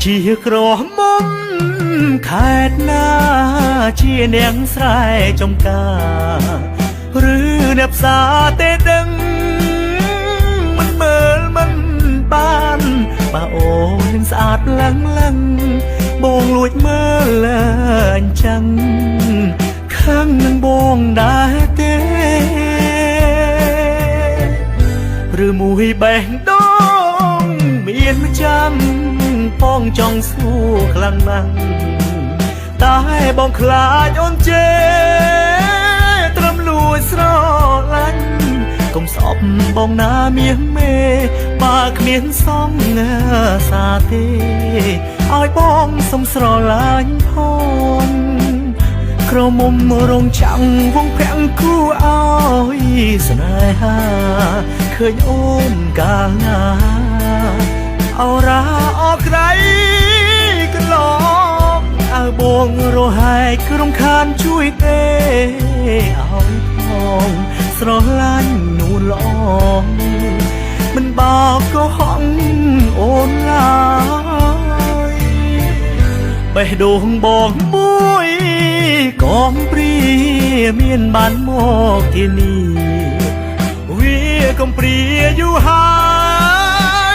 ជាក្រមុំខេតណាជានាងស្រែចំការឬអ្នកផ្សារទេដឹងមិនមើលមិនបានបើអូនស្អាតឡើងបងលួចមើលអញ្ចឹងខឹងនឹងបងដែរទេឬមួយបេះដូងមានម្ចាំបងចង់សួរខ្លាំងណាស់តែបងខ្លាចអូនជេរត្រឹមលួចស្រឡាញ់កុំស្អប់បងណាមាសមេបើគ្មានសងសាទេឲ្យបងសុំស្រឡាញ់ផងក្រមុំរងចាំងវងប្រាំងគូឲ្យស្នេហាឃើញអូនកាលណាអរាអក្រៃកន្លងឲ្យបងរហែកក្រុមខានជួយទេឲ្យផងស្រឡាញ់នួនល្អមិនបោកក៏ហងអូនឡើយបេះដូងបងមួយកងព្រាមានបានមកទីនេះវាកំព្រាយូរហើ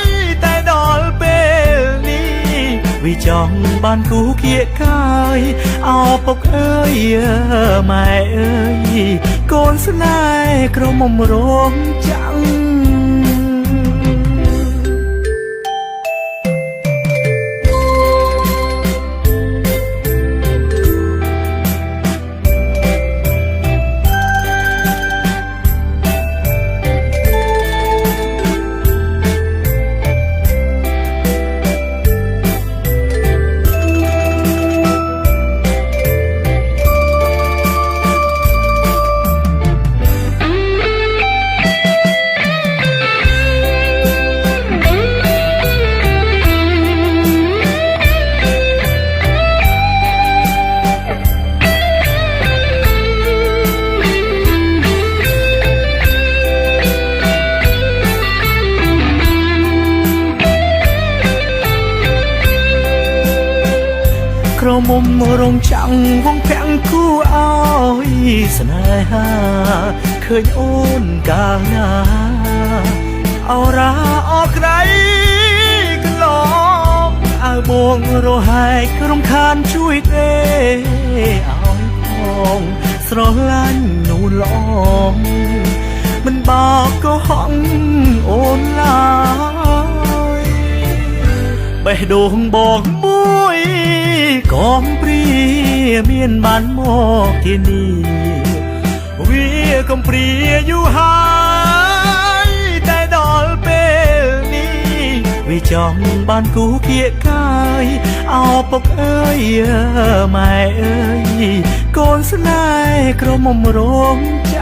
យតែដល់ពេលនេះវាចង់បានគូគៀកកាយអោពុកអើយម៉ែអើយកូនស្នេហ៍ក្រមុំរងចាំងក្រមុំរងចាំងវងប្រាំងគូឲ្យស្នេហាឃើញអូនកាលណាអរាអក្រៃកន្លងឲ្យបងរហែកក្រុមខានជួយទេឲ្យផងស្រឡាញ់នួនល្អមិនបោកក៏ហងអូនឡើយបេះដូងបងមួយកងព្រាមានបានមកទីនេះវាកំព្រាយូរហើយតែដល់ពេលនេះវាចង់បានគូគៀកកាយអោពុកអើយម៉ែអើយកូនស្នេហ៍ក្រមុំរងចាំ